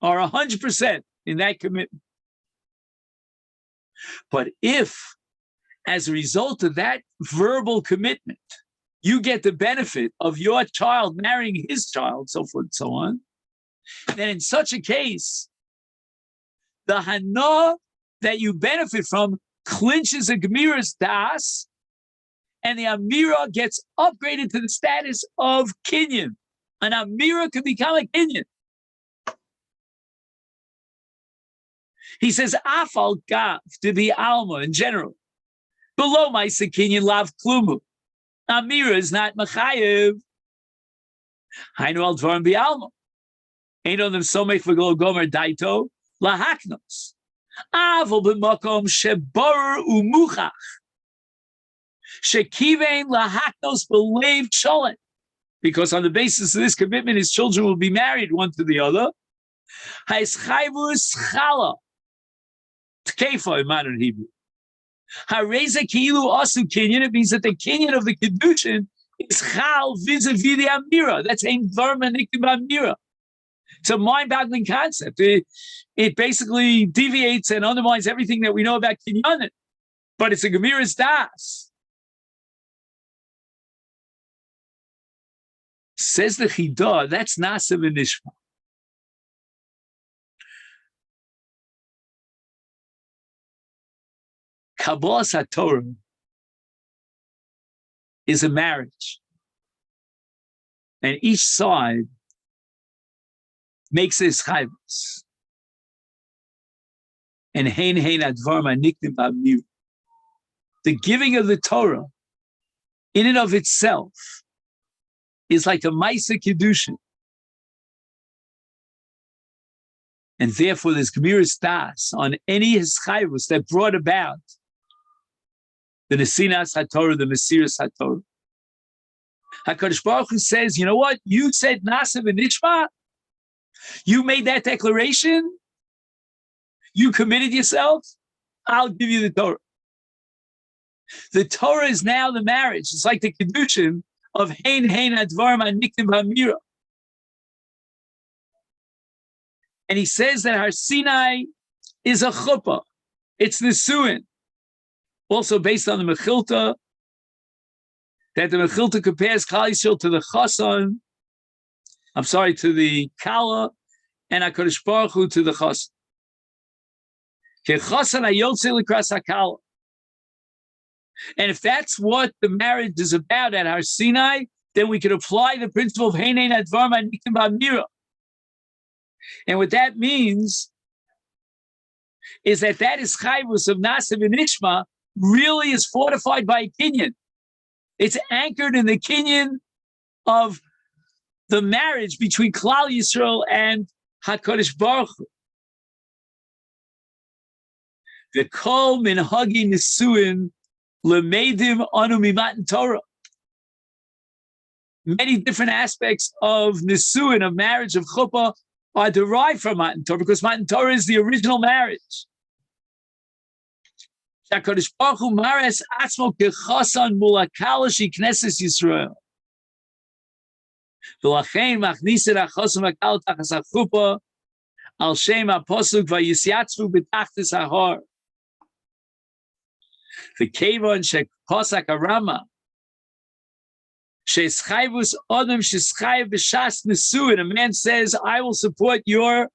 are 100% in that commitment. But if, as a result of that verbal commitment, you get the benefit of your child marrying his child, so forth and so on, then in such a case, the hana that you benefit from clinches a gemiris das, and the amira gets upgraded to the status of kinyan. An amira could become a kinyan. He says, Afal Gav, to be Alma in general. Below my Sakinyan Lav Klumu. Amira is not Machayev. Hainu al Dvarim be Alma. Ain't on them so make for Gomer Daito, Lahaknos. Aval b'makom shebor umuchach. Shekivein lahaknos b'leiv cholent. Because on the basis of this commitment, his children will be married one to the other. Ha'eschayvus chala. Tkefa in modern Hebrew. Ha'reza ki'ilu asu kinyan. It means that the kinyan of the kedushin is chal vis-a-vis the amira. That's ein dvarma nikim amira. It's a mind-boggling concept. It basically deviates and undermines everything that we know about kinyanin. But it's a gemiras das. Says the Chidah, that's Naaseh ViNishma. Kabbalas HaTorah is a marriage. And each side makes his chayvus. And hein advar ma'niknim ba'amir. The giving of the Torah, in and of itself, is like a Maisa Kedushin. And therefore, there's Gemiras Das on any chayvus that brought about the Nesinas HaTorah, the Mesiras HaTorah. HaKadosh Baruch Hu says, you know what? You said Naaseh ViNishma. You made that declaration. You committed yourself. I'll give you the Torah. The Torah is now the marriage. It's like the Kedushin of Hein Advar Ma'niktim Ba'amira. And he says that Har Sinai is a chuppah. It's Nesuin. Also based on the Mechilta, that the Mechilta compares Klal Yisrael to the Chasan, to the Kala, and HaKadosh Baruch Hu to the Chasan. And if that's what the marriage is about at Har Sinai, then we can apply the principle of Hein Advar Ma'niktim Ba'amira. And what that means is that is chayvus of Naaseh ViNishma really is fortified by a kinyan. It's anchored in the kinyan of the marriage between Klal Yisrael and HaKadosh Baruch Hu. The kol min hagi nisuin lemedim anu mimatan Torah. Many different aspects of nisuin, of marriage, of chuppah, are derived from Matan Torah, because Matan Torah is the original marriage. HaKadosh Baruch Hu mares atzmo kechasan mul hakala Knesses Yisrael. V'lachein machniset hachasan v'kala tachas hachuppah al shem hapasuk v'yisyatzvu b'tachtis hahar. V'kevon shepasak harama she'eschayvus adam she'eschayv b'shas nesuin. A man says, I will support your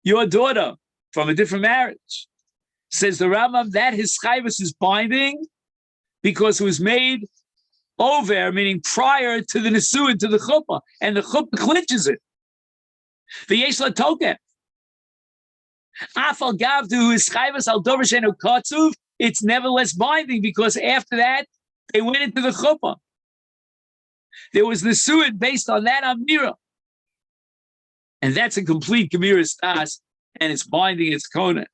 daughter from a different marriage. Says the Rambam, that his chayvus is binding because it was made over, meaning prior to the nesuin, to the chuppah, and the chuppah clinches it. The yesh la tokef. Afal gavdu his chayvus al dover shenu katzuv. It's nevertheless binding because after that they went into the chuppah. There was nesuin based on that amira, and that's a complete gemiras das, and it's binding its kona.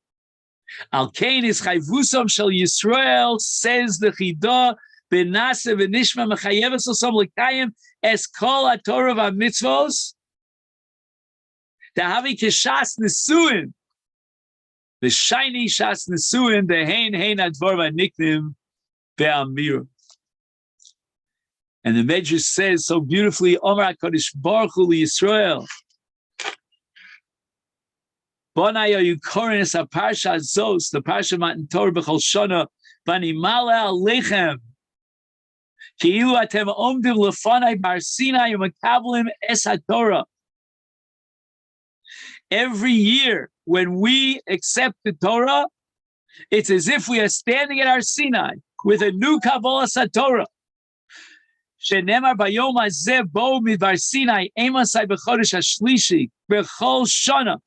Al kain is chayvusam shel Yisrael, says the Chidah, ben Naaseh ViNishma mechayeves osam lekayim es kol haTorah v'amitzvos. The havi kishas nesuin, the shiny shas nesuin, the hein advar v'niknim be'amira. And the Medrash says so beautifully, Omar HaKadosh Baruch Hu Yisrael. Bonai Yukorin a Parsha Zos, the Parsha Matan Torah B'chol Shana, Bani Mala Alechem. Ki'ilu atem omdim lefanai bar Sinai u'makablim es HaTorah. Every year, when we accept the Torah, it's as if we are standing at our Sinai with a new Kabbalas HaTorah. Shenemar bayom hazeh bo midbar Sinai emasai b'chodesh hashlishi b'chol shana.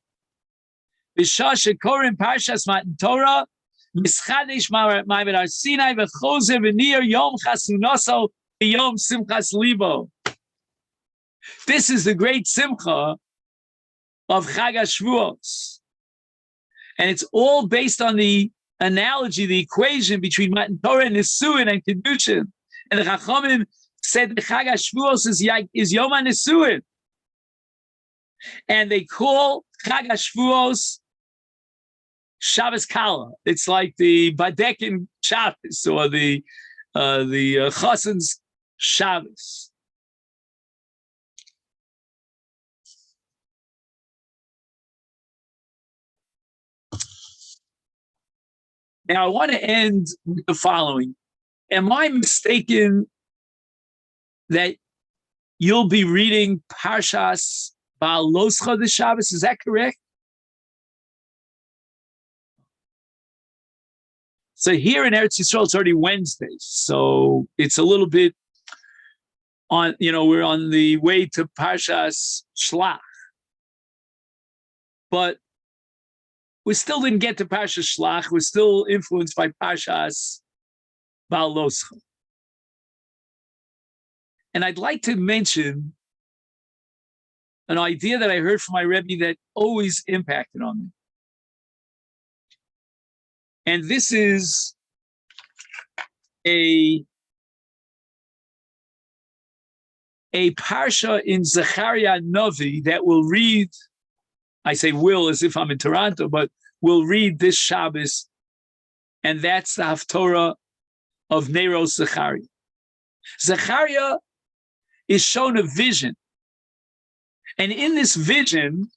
B'shasha korim parshas Matan Torah, mischadesh ma'amed Har Sinai v'chozer v'nir yom chasunaso v'yom simchas libo. This is the great simcha of Chag HaShavuos. And it's all based on the analogy, the equation between Matan Torah and Nisuin and Kedushin. And the Chachamim said the Chag HaShavuos is Yom HaNisuin. And they call Chag HaShavuos Shabbos Kala. It's like the Badekin Shabbos or the Chassan's Shabbos. Now, I want to end with the following. Am I mistaken that you'll be reading Parshas Ba'aloscha this Shabbos? Is that correct? So here in Eretz Yisrael, it's already Wednesday. So it's a little bit on, we're on the way to Parshas Shlach. But we still didn't get to Parshas Shlach. We're still influenced by Parshas Ba'aloscha. And I'd like to mention an idea that I heard from my Rebbe that always impacted on me. And this is a parsha in Zechariah Novi that we'll read. I say will as if I'm in Toronto, but we'll read this Shabbos, and that's the Haftorah of Neros Zechariah. Zechariah is shown a vision, and in this vision,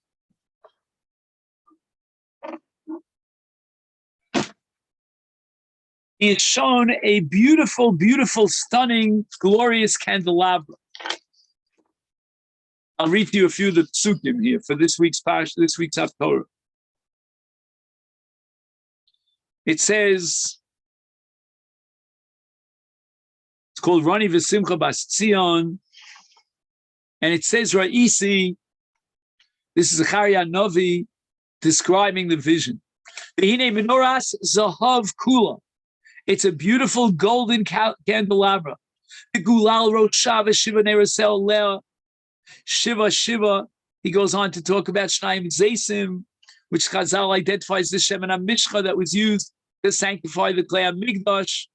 he is shown a beautiful, beautiful, stunning, glorious candelabra. I'll read to you a few of the psukim here for this week's parsha, this week's Haftorah. It says, it's called Rani V'Simcha Bas Tzion, and it says Ra'isi, this is Zechariah Novi describing the vision. V'hinei menoras zahav kula. It's a beautiful golden candelabra. The Gulal wrote Shava Shiva Nerasel Lea. Shiva Shiva. He goes on to talk about Shnayim Zaysim, which Chazal identifies the Shemana Mishcha that was used to sanctify the Klei HaMikdash.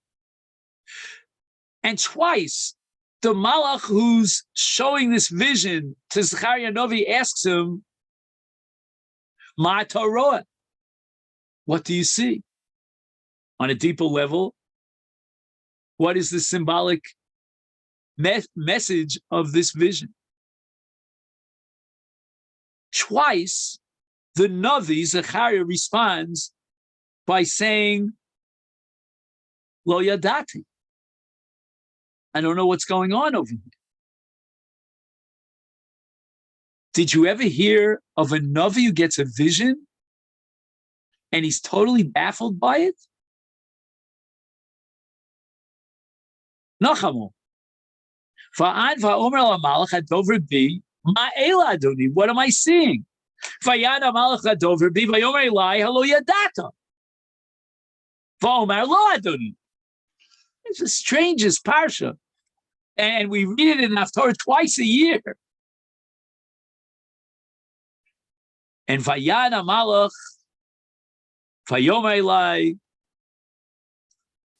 And twice, the Malach who's showing this vision to Zechariah Novi asks him, Ma Torah, what do you see? On a deeper level, what is the symbolic message of this vision? Twice, the Navi, Zechariah, responds by saying, Lo Yadati. I don't know what's going on over here. Did you ever hear of a Navi who gets a vision and he's totally baffled by it? Nachamu. Va'ad va'omer la'malach hadover bi ma'ela adoni. What am I seeing? Va'yad ha'malach hadover bi va'yomer elai halo yadata. Va'omer lo adoni. It's the strangest parsha, and we read it in Haftorah twice a year. And va'yad ha'malach va'yomer elai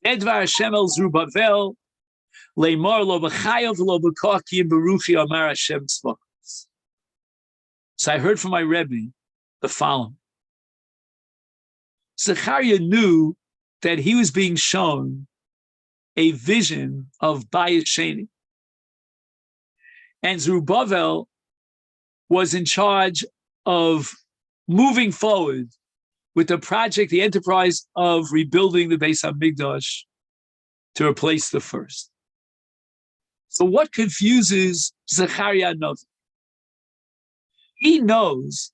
edvar Hashem el Zerubbabel. So I heard from my Rebbe the following. Zechariah knew that he was being shown a vision of Bayis Sheni. And Zerubbabel was in charge of moving forward with the project, the enterprise of rebuilding the Beis HaMikdash to replace the first. So what confuses Zechariah Novi? He knows,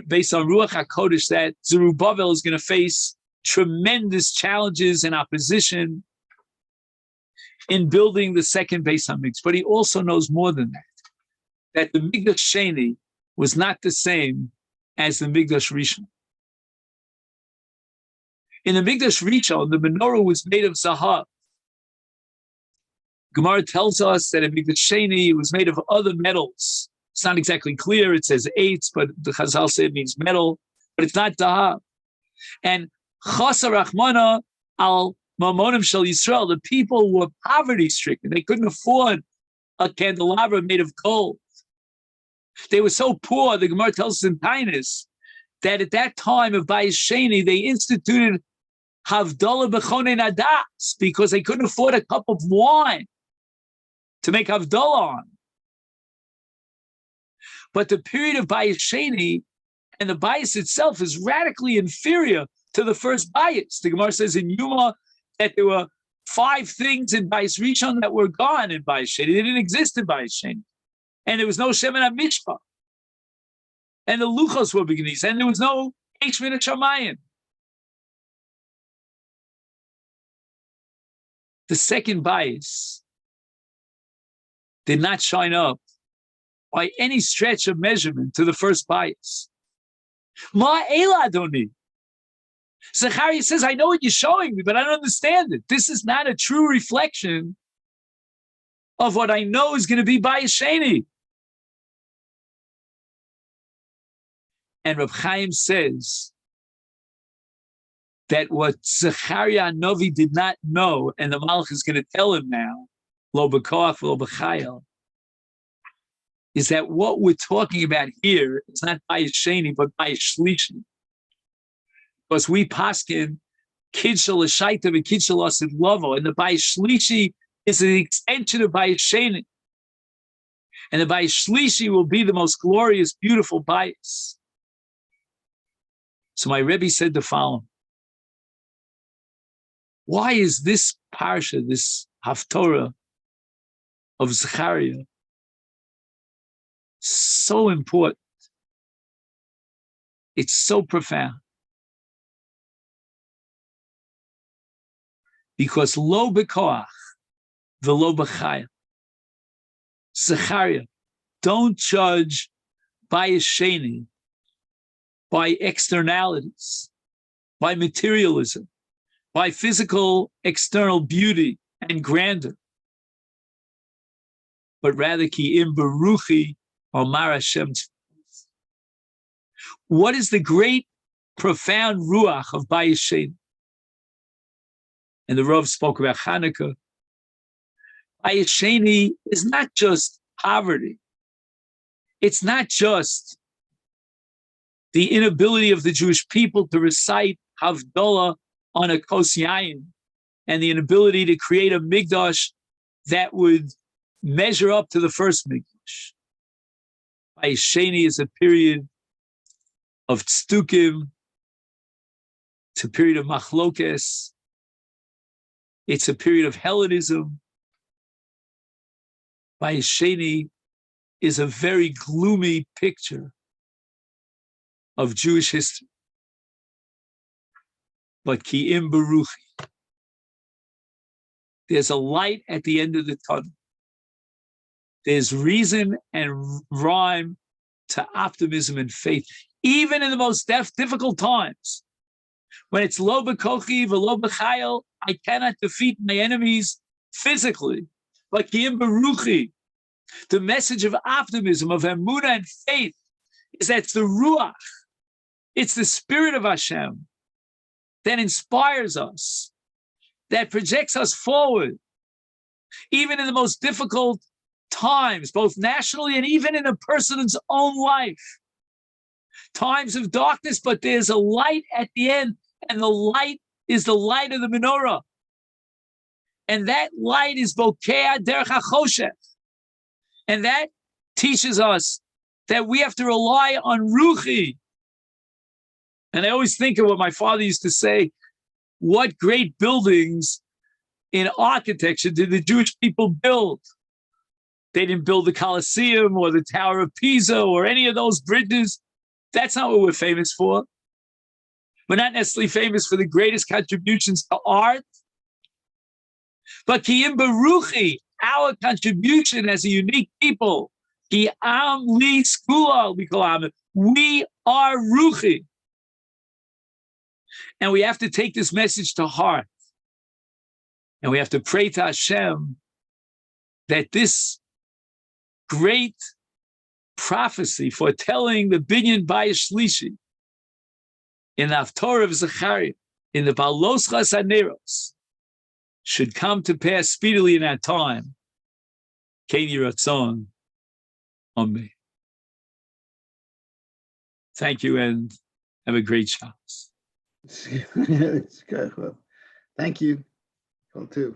based on Ruach HaKodesh, that Zerubbabel is going to face tremendous challenges and opposition in building the second Beis HaMikdash. But he also knows more than that the Mikdash Sheni was not the same as the Mikdash Rishon. In the Mikdash Rishon, the menorah was made of zahav. Gemara tells us that in Mikdash Sheni, it was made of other metals. It's not exactly clear. It says eitz, but the Chazal say it means metal, but it's not zahav. And Chasa Rachmana al Mamonim Shel Yisrael, the people were poverty-stricken. They couldn't afford a candelabra made of gold. They were so poor, the Gemara tells us in Tainus, that at that time of Bayis Sheni, they instituted Havdalah B'chonei Nadas because they couldn't afford a cup of wine to make Havdalah on. But the period of Bayis Sheni and the Bayis itself is radically inferior to the first Bayis. The Gemara says in Yuma that there were 5 things in Bayis Rishon that were gone in Bayis Sheni. They didn't exist in Bayis Sheni. And there was no Shemen HaMishpah. And the Luchos were beginning. And there was no Eish Min HaShamayim. The second Bayis did not shine up by any stretch of measurement to the first Bayis. Ma Eila Adoni. Zechariah says, I know what you're showing me, but I don't understand it. This is not a true reflection of what I know is going to be Bayis Sheni. And Reb Chaim says that what Zechariah Novi did not know, and the Malach is going to tell him now, Lo B'koach, Lo B'chayil, is that what we're talking about here is not Bayis Sheni, but Bayis Shlishi. Because we paskin Kidshel L'Shaitav and Kidshel Asid Lovo, and the Bayis Shlishi is an extension of Bayis Sheni. And the Bayis Shlishi will be the most glorious, beautiful Bayis. So my Rebbe said the following. Why is this parsha, this haftorah of Zechariah, so important? It's so profound. Because lo b'koach, v'lo b'chayil. Zechariah, don't judge Bayis Sheni by externalities, by materialism, by physical external beauty and grandeur, but rather ki im beruchi omar Hashem. What is the great, profound ruach of Bayis Sheni? And the Rav spoke about Hanukkah. Bayis Sheni is not just poverty. It's not just the inability of the Jewish people to recite Havdalah on a kos yayin, and the inability to create a Mikdash that would measure up to the first Mikdash. Bayis Sheni is a period of tztukim. It's a period of machlokes. It's a period of Hellenism. Bayis Sheni is a very gloomy picture of Jewish history. But ki im beruchi. There's a light at the end of the tunnel. There's reason and rhyme to optimism and faith, even in the most difficult times. When it's lo b'kochi v'lo b'chayil, I cannot defeat my enemies physically. But ki im beruchi, the message of optimism, of emunah and faith, is that it's the ruach, it's the spirit of Hashem that inspires us, that projects us forward, even in the most difficult times, both nationally and even in a person's own life. Times of darkness, but there's a light at the end, and the light is the light of the menorah. And that light is Bokeh Derech HaChoshech. And that teaches us that we have to rely on Ruchi. And I always think of what my father used to say, what great buildings in architecture did the Jewish people build? They didn't build the Colosseum or the Tower of Pisa or any of those bridges. That's not what we're famous for. We're not necessarily famous for the greatest contributions to art. But Ki Im Beruchi, our contribution as a unique people Ki am li skula b'kol. We are ruchi. And we have to take this message to heart. And we have to pray to Hashem that this great prophecy foretelling the binyan bayis shlishi in the Haftorah of Zechariah, in the Balos Chasaneros, should come to pass speedily in that time. Keni Ratzon. Amen. Thank you and have a great Shabbos. It's good. Well, thank you. Well, too.